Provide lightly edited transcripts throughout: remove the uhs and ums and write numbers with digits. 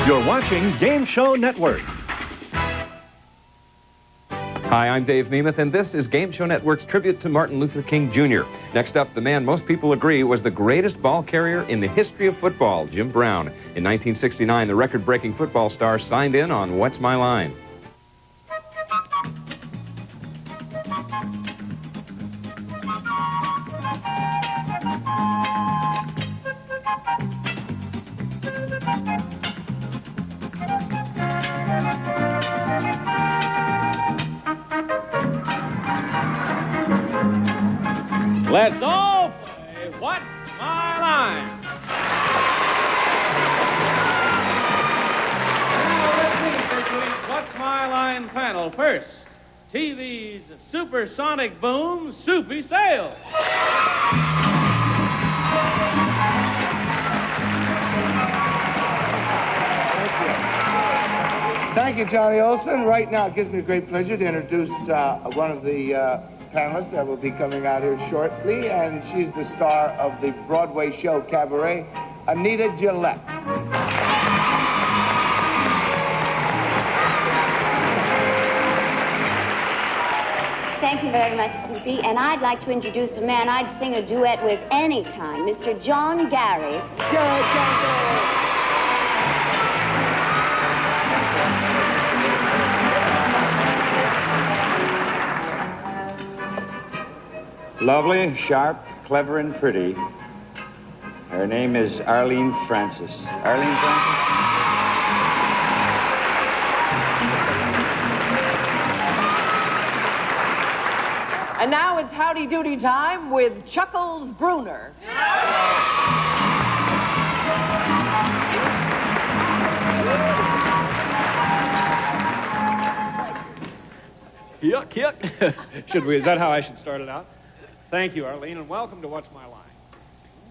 You're watching Game Show Network. Hi, I'm Dave Nemeth, and this is Game Show Network's tribute to Martin Luther King Jr. Next up, the man most people agree was the greatest ball carrier in the history of football, Jim Brown. In 1969, the record-breaking football star signed in on What's My Line? Let's all play What's My Line? Now let's meet this week's What's My Line panel. First, TV's supersonic boom, Soupy Sales. Thank you, Johnny Olson. Right now, it gives me a great pleasure to introduce one of the panelists that will be coming out here shortly, and she's the star of the Broadway show Cabaret, Anita Gillette. Thank you very much, Soupy. And I'd like to introduce a man I'd sing a duet with anytime, Mr. John Gary. Lovely, sharp, clever, and pretty. Her name is Arlene Francis. Arlene Francis? And now it's howdy doody time with Chuckles Bruner. Yuck, yuck. Should we? Is that how I should start it out? Thank you, Arlene, and welcome to What's My Line.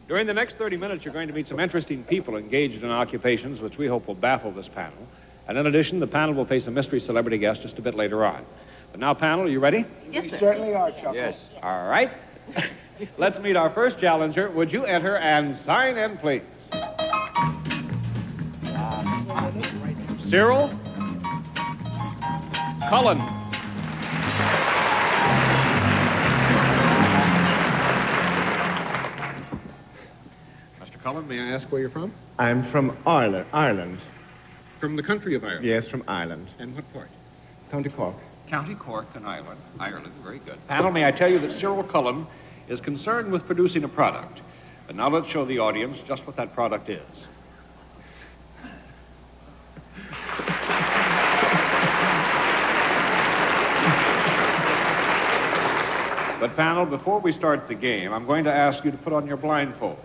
During the next 30 minutes, you're going to meet some interesting people engaged in occupations which we hope will baffle this panel. And in addition, the panel will face a mystery celebrity guest just a bit later on. But now, panel, are you ready? Yes, We sir. certainly are, Chuckles. Yes. All right. Let's meet our first challenger. Would you enter and sign in, please? Cyril Cullen. Mr. Cullen, may I ask where you're from? I'm from Ireland. From the country of Ireland. Yes, from Ireland. And what part? County Cork. County Cork and Ireland. Ireland, very good. Panel, may I tell you that Cyril Cullen is concerned with producing a product. And now let's show the audience just what that product is. But panel, before we start the game, I'm going to ask you to put on your blindfolds.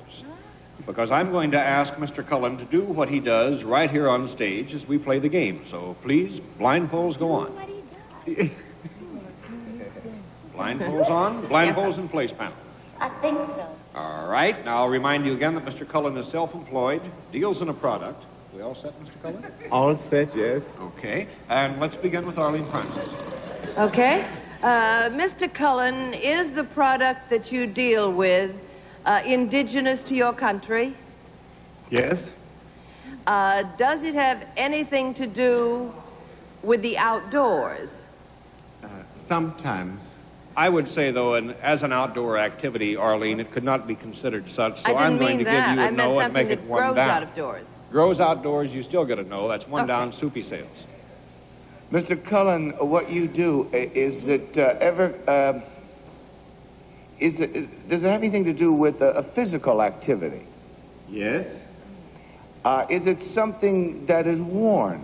Because I'm going to ask Mr. Cullen to do what he does right here on stage as we play the game. So please, blindfolds go on. Blindfolds on, blindfolds in place, panel. I think so. All right, now I'll remind you again that Mr. Cullen is self-employed, deals in a product. We all set, Mr. Cullen? All set, yes. Okay, and let's begin with Arlene Francis. Okay. Mr. Cullen, is the product that you deal with indigenous to your country? Yes. Does it have anything to do with the outdoors? Sometimes. I would say, though, as an outdoor activity, Arlene, it could not be considered such, so I didn't I'm going mean to give that. you I a meant no and something make that it one grows down. out of doors. Grows outdoors, you still get a no. That's one Okay. down, Soupy Sales. Mr. Cullen, what you do, does it have anything to do with a physical activity? Yes. Is it something that is worn?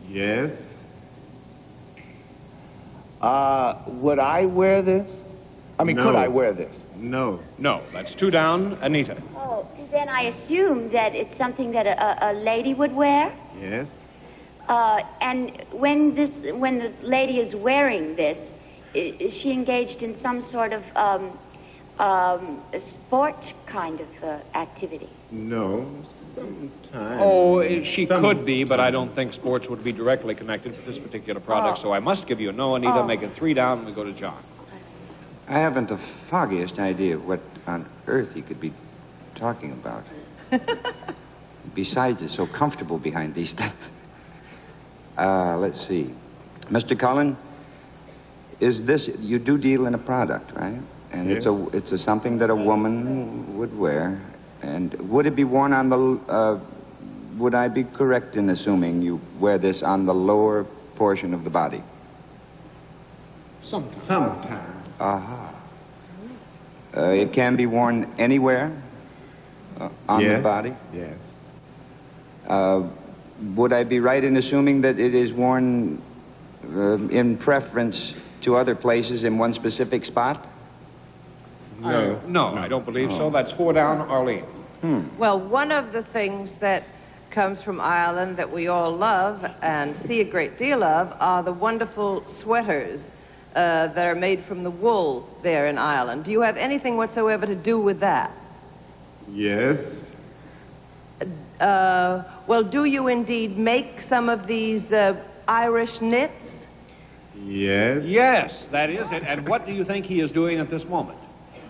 Yes. Would I wear this? I mean, No. could I wear this? No. No, that's two down, Anita. Oh, then I assume that it's something that a lady would wear. Yes. And when the lady is wearing this, is she engaged in some sort of a sport kind of activity? No. Sometimes. Oh, she Some- could be, but I don't think sports would be directly connected with this particular product, so I must give you a no, Anita. Oh. Make it three down, and we go to John. I haven't the foggiest idea of what on earth he could be talking about. besides, it's so comfortable behind these things. Let's see. Mr. Cullen, is this, you do deal in a product, right? And Yes. it's something that a woman would wear. And would it be worn on the, would I be correct in assuming you wear this on the lower portion of the body? Sometimes. Aha. It can be worn anywhere on the Yes. body? Yes. Would I be right in assuming that it is worn in preference to other places in one specific spot? No. No, I don't believe so. That's 4 down, Arlene. Well, one of the things that comes from Ireland that we all love and see a great deal of are the wonderful sweaters that are made from the wool there in Ireland. Do you have anything whatsoever to do with that? Yes. Well, do you indeed make some of these Irish knits? Yes. Yes, that is it. And what do you think he is doing at this moment?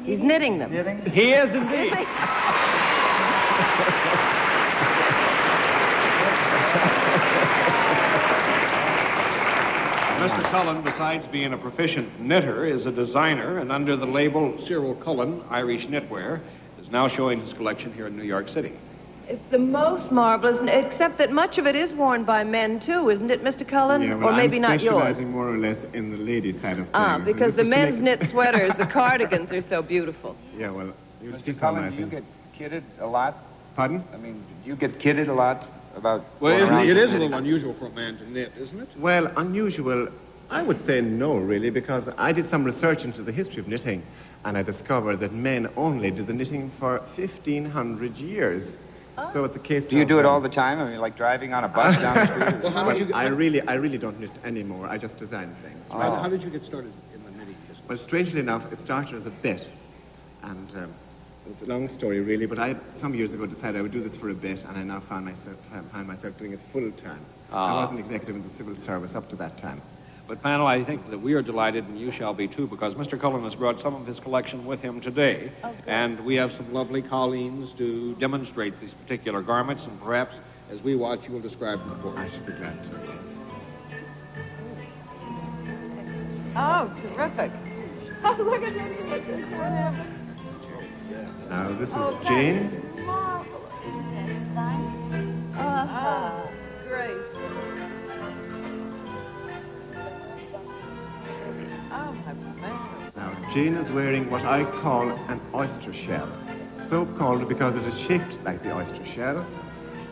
He's knitting them. He is indeed. Mr. Cullen, besides being a proficient knitter, is a designer, and under the label Cyril Cullen Irish Knitwear, is now showing his collection here in New York City. It's the most marvelous, except that much of it is worn by men, too, isn't it, Mr. Cullen? Yeah, well, or maybe I'm not yours? specializing more or less in the ladies' side of things. Ah, And because this the is to men's make- knit sweaters, the cardigans, are so beautiful. Yeah, well, you'll see Mr. some, Cullen, I do you think. get kidded a lot? Pardon? I mean, do you get kidded a lot about... Well, going around it is a knitting? little unusual for a man to knit, isn't it? Well, unusual, I would say no, really, because I did some research into the history of knitting, and I discovered that men only did the knitting for 1,500 years. So it's a case Do you of, do it all the time? I mean, like driving on a bus down the street? Well, how did you I really don't knit anymore. I just design things. how did you get started in the knitting business? Well, strangely enough, it started as a bet, and it's a long story, really. But I, some years ago, decided I would do this for a bit, and I now find myself doing it full time. I was an executive in the civil service up to that time. But, panel, I think that we are delighted, and you shall be too, because Mr. Cullen has brought some of his collection with him today. And we have some lovely collines to demonstrate these particular garments, and perhaps, as we watch, you will describe them for I us. should be glad to. Oh, terrific. Oh, look at this. Now, this is Jane. Oh, great. Oh, my man. Now, Jane is wearing what I call an oyster shell. So called because it is shaped like the oyster shell,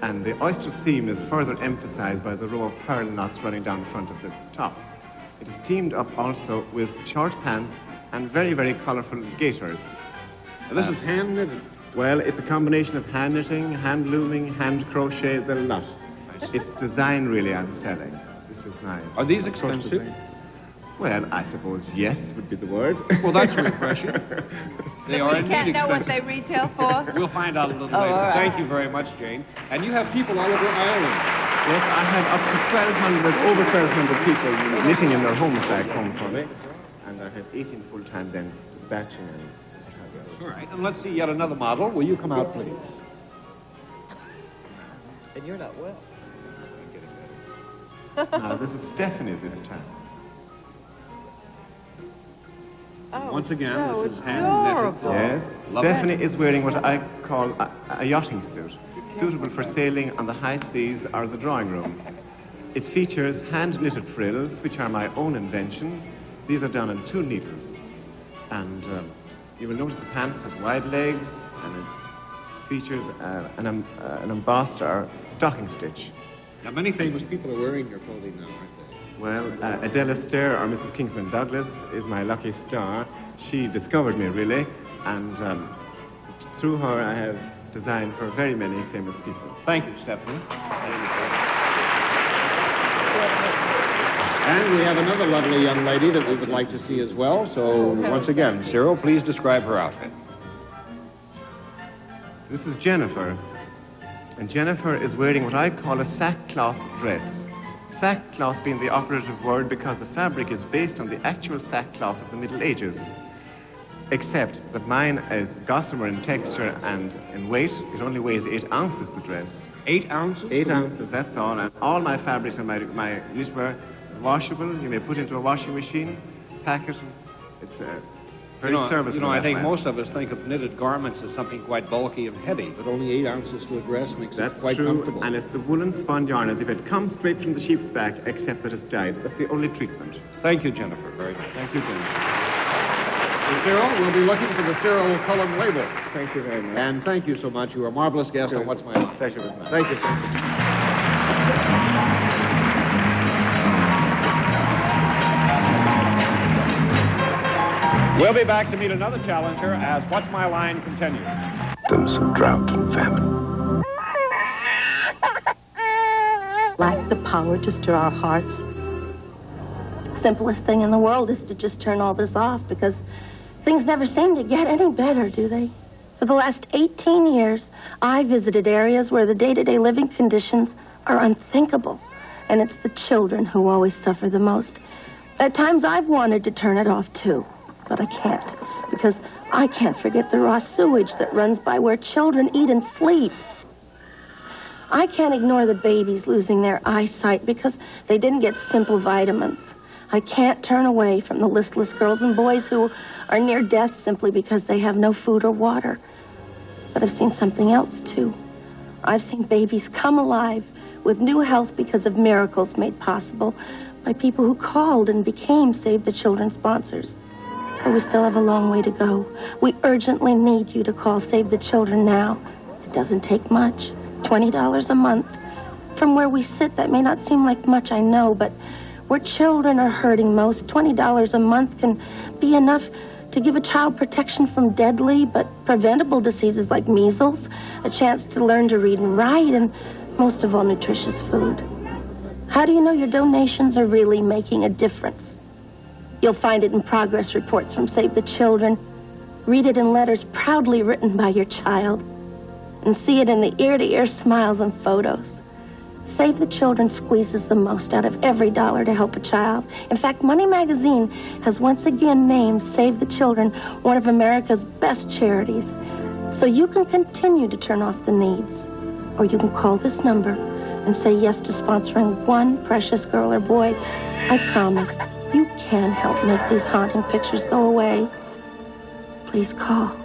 and the oyster theme is further emphasized by the row of pearl knots running down the front of the top. It is teamed up also with short pants and very, very colorful gaiters. And this is hand knitted. Well, it's a combination of hand knitting, hand looming, hand crochet, the lot. It's design, really, I'm selling. This is my... Are these approach to expensive? things. Well, I suppose yes would be the word. Well, that's refreshing. They are We indeed can't know what expensive. they retail for. We'll find out a little Oh, later. all right. Thank you very much, Jane. And you have people all over Ireland. Yes, I have up to 1,200, over 1,200 people knitting in their homes back home for me. And I have 18 full-time then dispatching and... All right, and let's see yet another model. Will you come out, please? And you're not well. Now, this is Stephanie this time. Oh, Once again, so this is hand knitted. adorable. Yes, Lovely. Stephanie is wearing what I call a yachting suit, suitable for sailing on the high seas or the drawing room. It features hand-knitted frills, which are my own invention. These are done on 2 needles. And you will notice the pants has wide legs, and it features an embossed or stocking stitch. Now, many famous people are wearing your clothing now, aren't they? Well, Adela Stair or Mrs. Kingsman Douglas is my lucky star. She discovered me, really, and through her I have designed for very many famous people. Thank you, Stephanie. And we have another lovely young lady that we would like to see as well. So, once again, Cyril, please describe her outfit. This is Jennifer, and Jennifer is wearing what I call a sackcloth dress. Sackcloth being the operative word because the fabric is based on the actual sackcloth of the Middle Ages, except that mine is gossamer in texture and in weight. It only weighs 8 ounces, the dress, 8 ounces? 8 ounces, that's all. And all my fabrics and my newswear is washable. You may put into a washing machine, pack it. It's very serviceable. You know, I think that way. most of us think of knitted garments as something quite bulky and heavy, but only 8 ounces to a dress makes it quite true, comfortable. and it's the woolen spun yarn as if it comes straight from the sheep's back, except that it's dyed. That's the only treatment. Thank you, Jennifer. Very much. Thank you, Jim. Cyril, we'll be looking for the Cyril Cullen label. Thank you very much. And thank you so much. You are a marvelous guest on What's My Line. Pleasure was mine. Thank you, sir. We'll be back to meet another challenger as What's My Line continues. Symptoms of drought and famine. Lack the power to stir our hearts. The simplest thing in the world is to just turn all this off, because things never seem to get any better, do they? For the last 18 years, I visited areas where the day-to-day living conditions are unthinkable, and it's the children who always suffer the most. At times I've wanted to turn it off too, but I can't, because I can't forget the raw sewage that runs by where children eat and sleep. I can't ignore the babies losing their eyesight because they didn't get simple vitamins. I can't turn away from the listless girls and boys who are near death simply because they have no food or water. But I've seen something else, too. I've seen babies come alive with new health because of miracles made possible by people who called and became Save the Children sponsors. But we still have a long way to go. We urgently need you to call Save the Children now. It doesn't take much. $20 a month. From where we sit, that may not seem like much, I know, but where children are hurting most, $20 a month can be enough to give a child protection from deadly but preventable diseases like measles, a chance to learn to read and write, and most of all, nutritious food. How do you know your donations are really making a difference? You'll find it in progress reports from Save the Children. Read it in letters proudly written by your child, and see it in the ear-to-ear smiles and photos. Save the Children squeezes the most out of every dollar to help a child. In fact, Money Magazine has once again named Save the Children one of America's best charities. So you can continue to turn off the needs, or you can call this number and say yes to sponsoring one precious girl or boy. I promise you can help make these haunting pictures go away. Please call.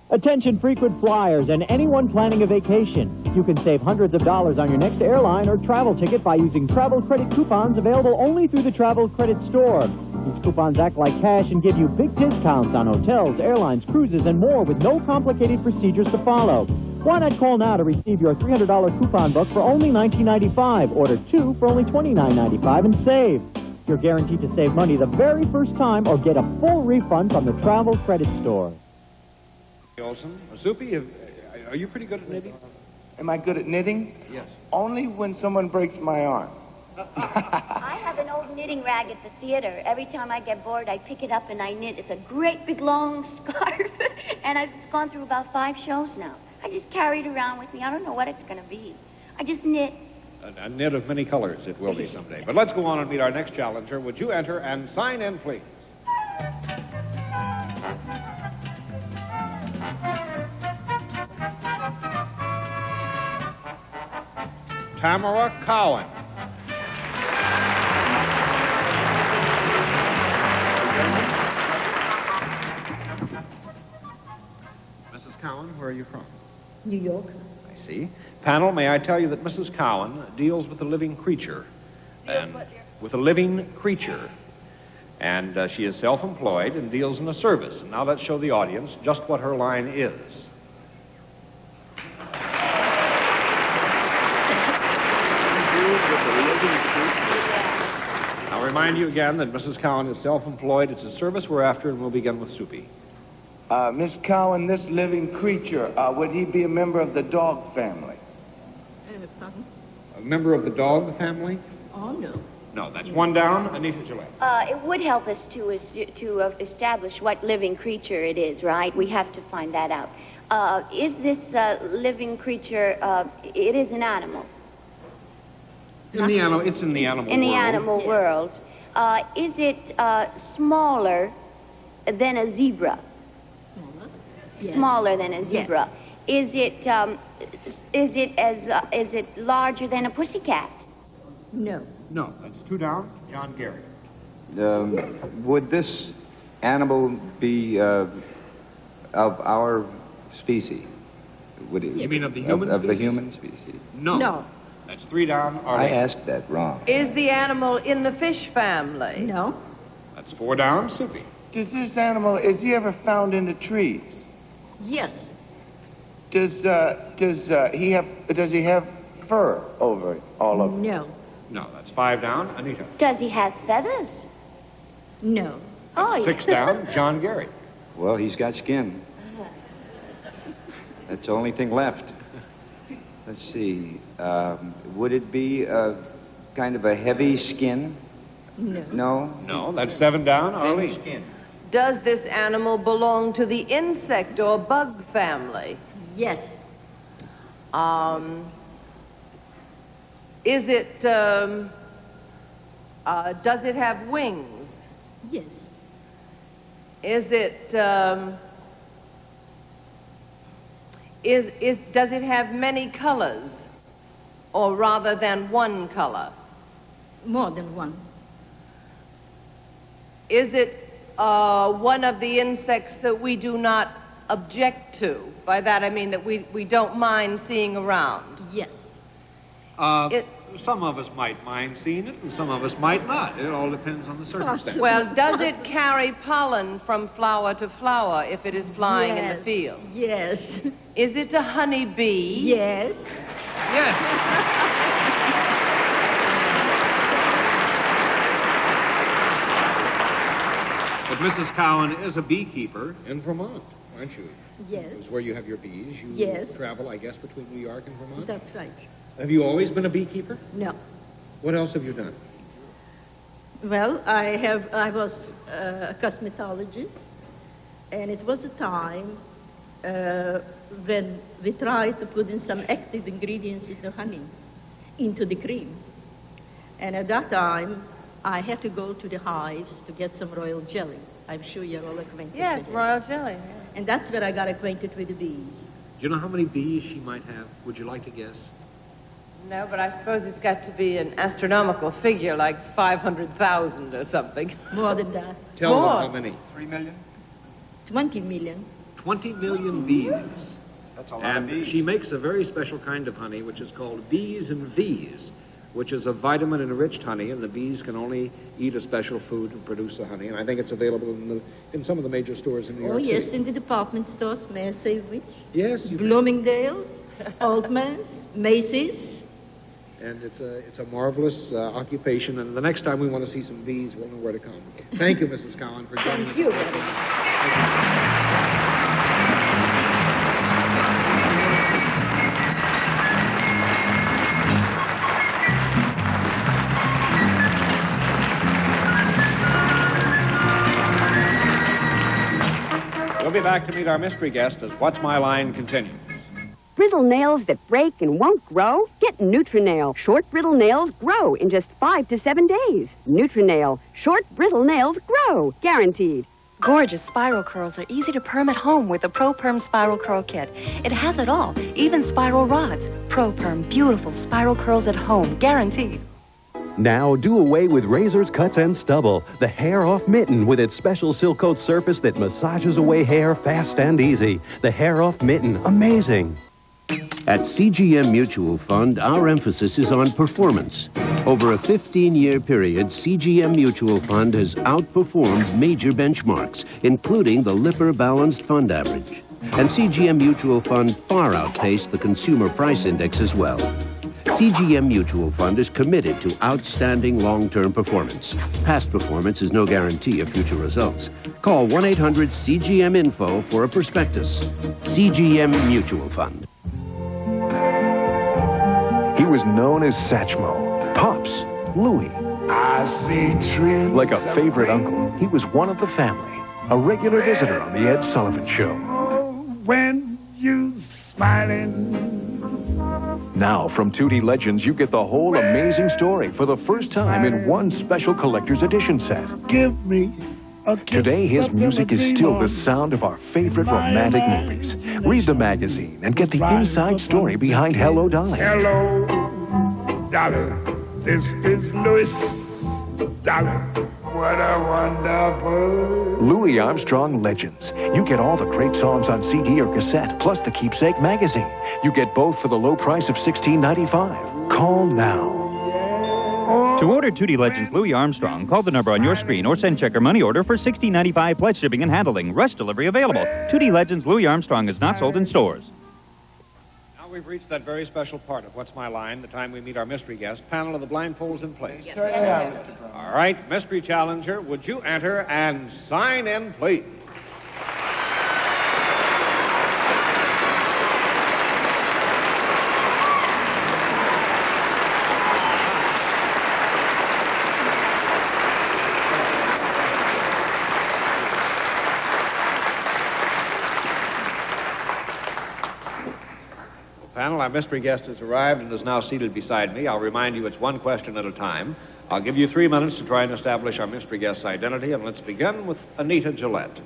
Attention frequent flyers and anyone planning a vacation. You can save hundreds of dollars on your next airline or travel ticket by using travel credit coupons available only through the Travel Credit Store. These coupons act like cash and give you big discounts on hotels, airlines, cruises, and more with no complicated procedures to follow. Why not call now to receive your $300 coupon book for only $19.95? Order 2 for only $29.95 and save. You're guaranteed to save money the very first time or get a full refund from the Travel Credit Store. Olson, Soupy, are you pretty good at knitting? Am I good at knitting? Yes. Only when someone breaks my arm. I have an old knitting rag at the theater. Every time I get bored, I pick it up and I knit. It's a great big long scarf, and it's gone through about 5 shows now. I just carry it around with me. I don't know what it's going to be. I just knit. A knit of many colors it will be someday. But let's go on and meet our next challenger. Would you enter and sign in, please? Tamara Cowan. Mrs. Cowan, where are you from? New York. I see. Panel, may I tell you that Mrs. Cowan deals with a living creature. And with a living creature. And she is self-employed and deals in a service. And now let's show the audience just what her line is. I'll remind you again that Mrs. Cowan is self-employed. It's a service we're after, and we'll begin with Soupy. Miss Cowan, this living creature, would he be a member of the dog family? A member of the dog family? Oh, no. No, that's one down. Anita Gillette. It would help us to establish what living creature it is, right? We have to find that out. Is this living creature, it is an animal? It's in the animal world. In the animal world. Is it smaller than a zebra? Yes. Smaller than a zebra. Yes. Is it Is it larger than a pussycat? No. No, that's 2 down. John Gary. Would this animal be of our species? Would it, You mean of the human Of the species? human species. No. No. That's 3 down. I Arlene. asked that wrong. Is the animal in the fish family? No. That's 4 down. Soupy. Does this animal, is he ever found in the trees? Yes. Does he have fur over all of it? No. No, that's 5 down. Anita. Does he have feathers? No. Oh, 6 down. John Gary. Well, he's got skin. That's the only thing left. Let's see. Would it be kind of a heavy skin? No. No? No, that's 7 down. Arlene. Does this animal belong to the insect or bug family? Yes. Is it, does it have wings? Yes. Is it, does it have many colors? Or rather than one color? More than one. Is it one of the insects that we do not object to? By that I mean that we don't mind seeing around. Yes. Some of us might mind seeing it, and some of us might not. It all depends on the circumstances. Well, does it carry pollen from flower to flower if it is flying in the field? Yes. Is it a honeybee? Yes. Yes. But Mrs. Cowan is a beekeeper in Vermont, aren't you? Yes. Is where you have your bees. You Yes. travel, I guess, between New York and Vermont? That's right. Have you always been a beekeeper? No. What else have you done? Well, I was a cosmetologist, and it was a time when we tried to put in some active ingredients into honey, into the cream. And at that time, I had to go to the hives to get some royal jelly. I'm sure you're all acquainted Yes, with it. royal jelly. And that's where I got acquainted with the bees. Do you know how many bees she might have? Would you like to guess? No, but I suppose it's got to be an astronomical figure, like 500,000 or something. More than that. Tell More. them how many. 3 million? 20 million. 20 million bees. That's a lot And she makes a very special kind of honey, which is called Bees and V's, which is a vitamin-enriched honey, and the bees can only eat a special food to produce the honey. And I think it's available in some of the major stores in New York Oh, yes, City. in the department stores. May I say which? Yes, you can. Bloomingdale's, Altman's, Macy's. And it's a marvelous occupation. And the next time we want to see some bees, we'll know where to come. Thank you, Mrs. Cowan, for joining us. Thank you. We'll be back to meet our mystery guest as What's My Line continues. Brittle nails that break and won't grow? Get Nutrinail. Short brittle nails grow in just 5 to 7 days. Nutrinail. Short brittle nails grow. Guaranteed. Gorgeous spiral curls are easy to perm at home with the ProPerm Spiral Curl Kit. It has it all, even spiral rods. ProPerm, beautiful spiral curls at home, guaranteed. Now do away with razors, cuts, and stubble. The Hair Off Mitten with its special Silk Coat surface that massages away hair fast and easy. The Hair Off Mitten, amazing. At CGM Mutual Fund, our emphasis is on performance. Over a 15-year period, CGM Mutual Fund has outperformed major benchmarks, including the Lipper Balanced Fund Average. And CGM Mutual Fund far outpaced the Consumer Price Index as well. CGM Mutual Fund is committed to outstanding long-term performance. Past performance is no guarantee of future results. Call 1-800-CGM-INFO for a prospectus. CGM Mutual Fund. He was known as Satchmo, Pops, Louie. I see trees. Like a favorite uncle, he was one of the family, a regular visitor on the Ed Sullivan Show. When you smiling. Now, from Tootie Legends, you get the whole amazing story for the first time in one special collector's edition set. Give me Today, his music is still the sound of our favorite romantic movies. Read the magazine and get the inside story behind Hello, Dolly. Hello, Dolly. This is Louis. Dolly, what a wonderful... Louis Armstrong Legends. You get all the great songs on CD or cassette, plus the Keepsake magazine. You get both for the low price of $16.95. Call now. To order Tootie Legends Louis Armstrong, call the number on your screen or send check or money order for $16.95 plus shipping and handling. Rush delivery available. Tootie Legends Louis Armstrong is not sold in stores. Now we've reached that very special part of What's My Line, the time we meet our mystery guest. Panel of the blindfolds in place. All right, mystery challenger, would you enter and sign in, please? Panel, our mystery guest has arrived and is now seated beside me. I'll remind you it's one question at a time. I'll give you 3 minutes to try and establish our mystery guest's identity, and let's begin with Anita Gillette.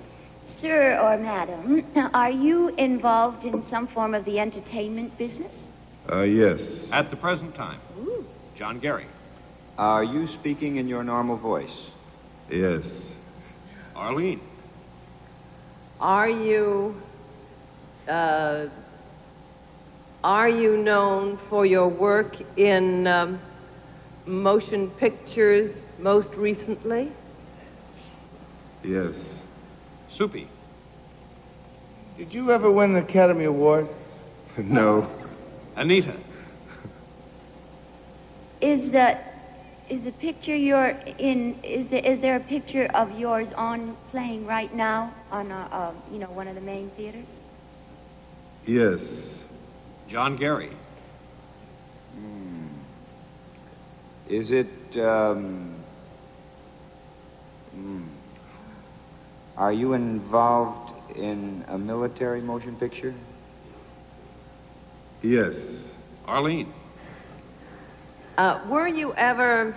Sir or madam, are you involved in some form of the entertainment business? Yes. At the present time. Ooh. John Gary. Are you speaking in your normal voice? Yes. Arlene. Are you known for your work in motion pictures most recently? Yes. Soupy. Did you ever win an Academy Award? No. Anita. Is the picture you're in, is there a picture of yours on playing right now on one of the main theaters? Yes. John Gary. Is it, are you involved in a military motion picture? Yes. Arlene. Were you ever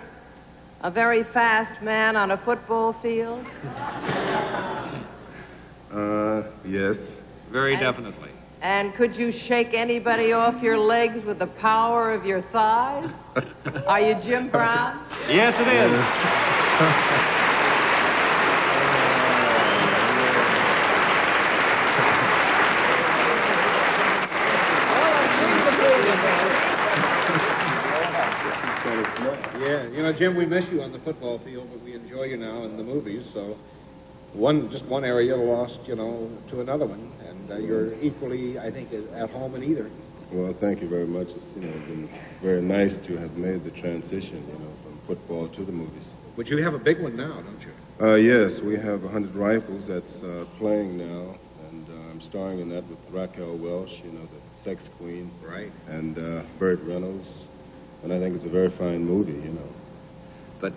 a very fast man on a football field? Yes. Very definitely. And could you shake anybody off your legs with the power of your thighs? Are you Jim Brown? Yes, it is. Yeah, Jim, we miss you on the football field, but we enjoy you now in the movies, so just one area lost, to another one, and you're equally, I think, at home in either. Well, thank you very much. It's, been very nice to have made the transition, from football to the movies. But you have a big one now, don't you? Yes, we have 100 Rifles that's playing now, and I'm starring in that with Raquel Welch, the sex queen. Right. And Burt Reynolds, and I think it's a very fine movie, But,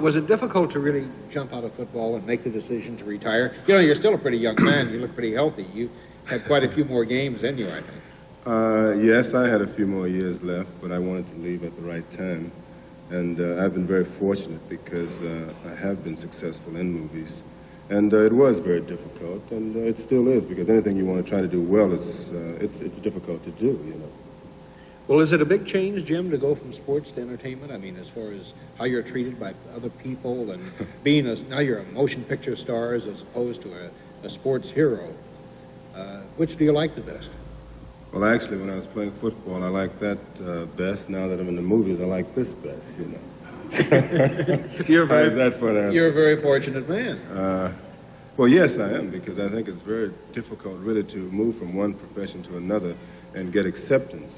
was it difficult to really jump out of football and make the decision to retire? You're still a pretty young man. You look pretty healthy. You had quite a few more games in you, I think. Yes, I had a few more years left, but I wanted to leave at the right time. And I've been very fortunate because I have been successful in movies. And it was very difficult, and it still is, because anything you want to try to do well, it's difficult to do, Well, is it a big change, Jim, to go from sports to entertainment? I mean, as far as how you're treated by other people and now you're a motion picture star as opposed to a sports hero. Which do you like the best? Well, actually, when I was playing football, I liked that best. Now that I'm in the movies, I like this best, You're a very fortunate man. Well, yes, I am, because I think it's very difficult, really, to move from one profession to another and get acceptance,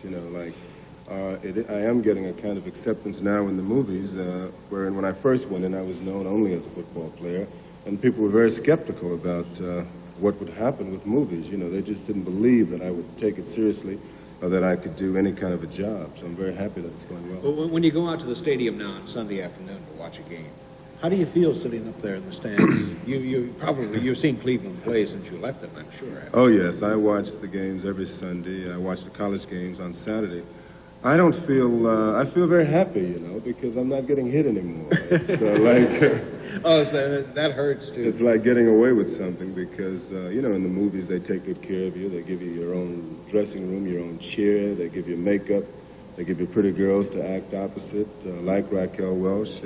I am getting a kind of acceptance now in the movies, wherein when I first went in, I was known only as a football player, and people were very skeptical about what would happen with movies. They just didn't believe that I would take it seriously or that I could do any kind of a job, so I'm very happy that it's going well. Well, when you go out to the stadium now on Sunday afternoon to watch a game, how do you feel sitting up there in the stands? You've seen Cleveland play since you left them, I'm sure. Oh, yes. I watch the games every Sunday. I watch the college games on Saturday. I don't feel, I feel very happy, you know, because I'm not getting hit anymore. It's like... Oh, so that hurts, too. It's like getting away with something because, you know, in the movies, they take good care of you. They give you your own dressing room, your own chair. They give you makeup. They give you pretty girls to act opposite, like Raquel Welch.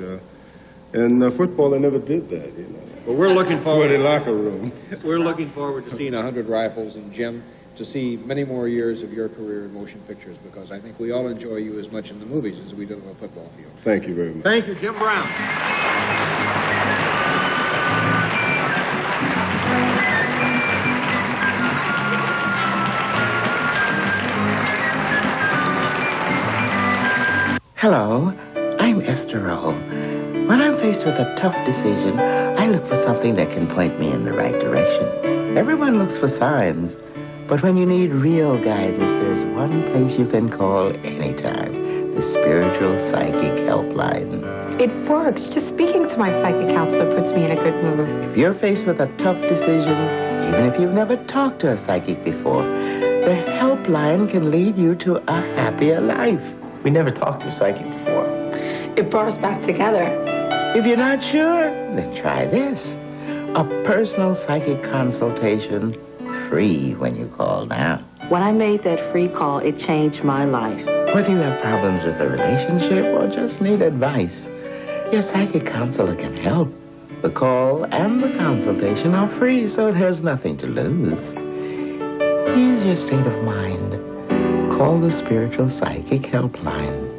In football, they never did that, you know. Well, we're looking forward... Sweaty locker room. We're looking forward to seeing 100 Rifles, and Jim, to see many more years of your career in motion pictures, because I think we all enjoy you as much in the movies as we do on the football field. Thank you very much. Thank you, Jim Brown. Hello, I'm Esther O. When I'm faced with a tough decision, I look for something that can point me in the right direction. Everyone looks for signs, but when you need real guidance, there's one place you can call anytime, the Spiritual Psychic Helpline. It works. Just speaking to my psychic counselor puts me in a good mood. If you're faced with a tough decision, even if you've never talked to a psychic before, the helpline can lead you to a happier life. We never talked to a psychic before. It brought us back together. If you're not sure, then try this. A personal psychic consultation, free when you call now. When I made that free call, it changed my life. Whether you have problems with a relationship or just need advice, your psychic counselor can help. The call and the consultation are free, so there's nothing to lose. Ease your state of mind. Call the Spiritual Psychic Helpline.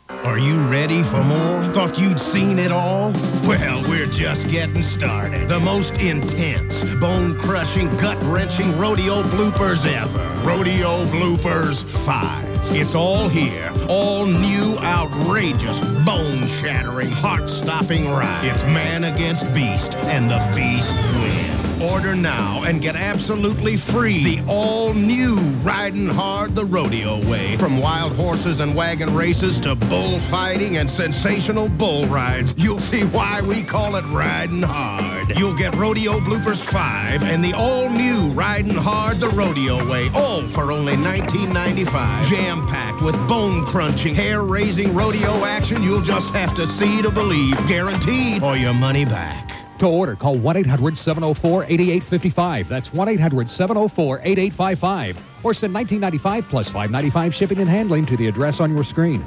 Are you ready for more? Thought you'd seen it all? Well, we're just getting started. The most intense, bone-crushing, gut-wrenching rodeo bloopers ever. Rodeo Bloopers 5. It's all here. All new, outrageous, bone-shattering, heart-stopping ride. It's man against beast, and the beast wins. Order now and get absolutely free the all-new Riding Hard the Rodeo Way. From wild horses and wagon races to bullfighting and sensational bull rides, you'll see why we call it Riding Hard. You'll get Rodeo Bloopers 5 and the all-new Riding Hard the Rodeo Way, all for only $19.95. Jam-packed with bone-crunching, hair-raising rodeo action you'll just have to see to believe. Guaranteed or your money back. To order, call 1-800-704-8855. That's 1-800-704-8855. Or send $19.95 plus $5.95 shipping and handling to the address on your screen.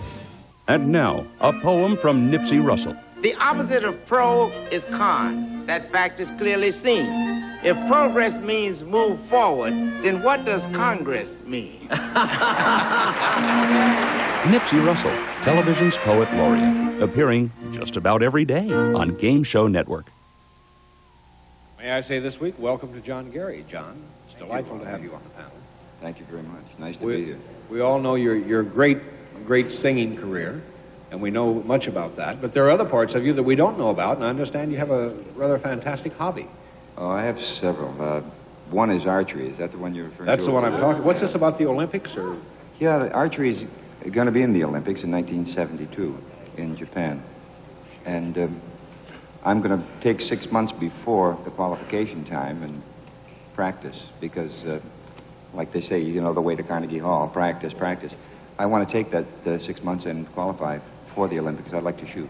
And now, a poem from Nipsey Russell. The opposite of pro is con. That fact is clearly seen. If progress means move forward, then what does Congress mean? Nipsey Russell, television's poet laureate, appearing just about every day on Game Show Network. May I say this week, welcome to John Gary. John, it's delightful to have you on the panel. Thank you very much. Nice to be here. We all know your great singing career, and we know much about that. But there are other parts of you that we don't know about, and I understand you have a rather fantastic hobby. Oh, I have several. One is archery. Is that the one you're referring to? That's the one I'm talking. What's this about the Olympics, or? Yeah, archery is going to be in the Olympics in 1972 in Japan, and I'm going to take 6 months before the qualification time and practice because, like they say, you know the way to Carnegie Hall, practice, practice. I want to take that 6 months and qualify for the Olympics. I'd like to shoot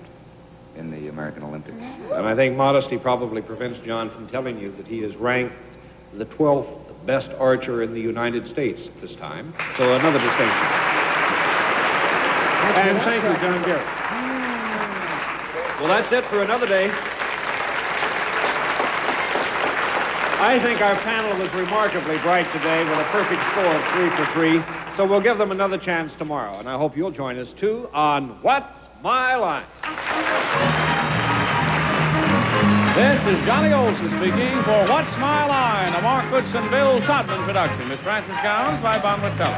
in the American Olympics. And I think modesty probably prevents John from telling you that he is ranked the 12th best archer in the United States at this time. So another distinction. And thank you, John Gary. Well, that's it for another day. I think our panel was remarkably bright today with a perfect score of 3 for 3. So we'll give them another chance tomorrow. And I hope you'll join us, too, on What's My Line? This is Johnny Olson speaking for What's My Line, a Mark Goodson, Bill Todman production. Miss Frances Gowns by Bon Vitello.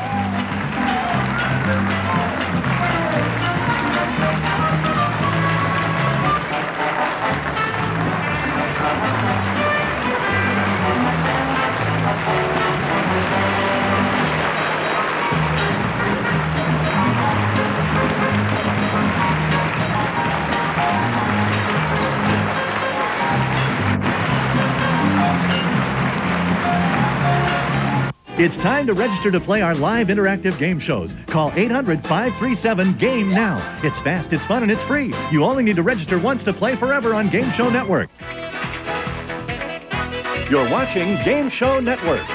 It's time to register to play our live interactive game shows. Call 800-537-GAME now. It's fast, it's fun, and it's free. You only need to register once to play forever on Game Show Network. You're watching Game Show Network.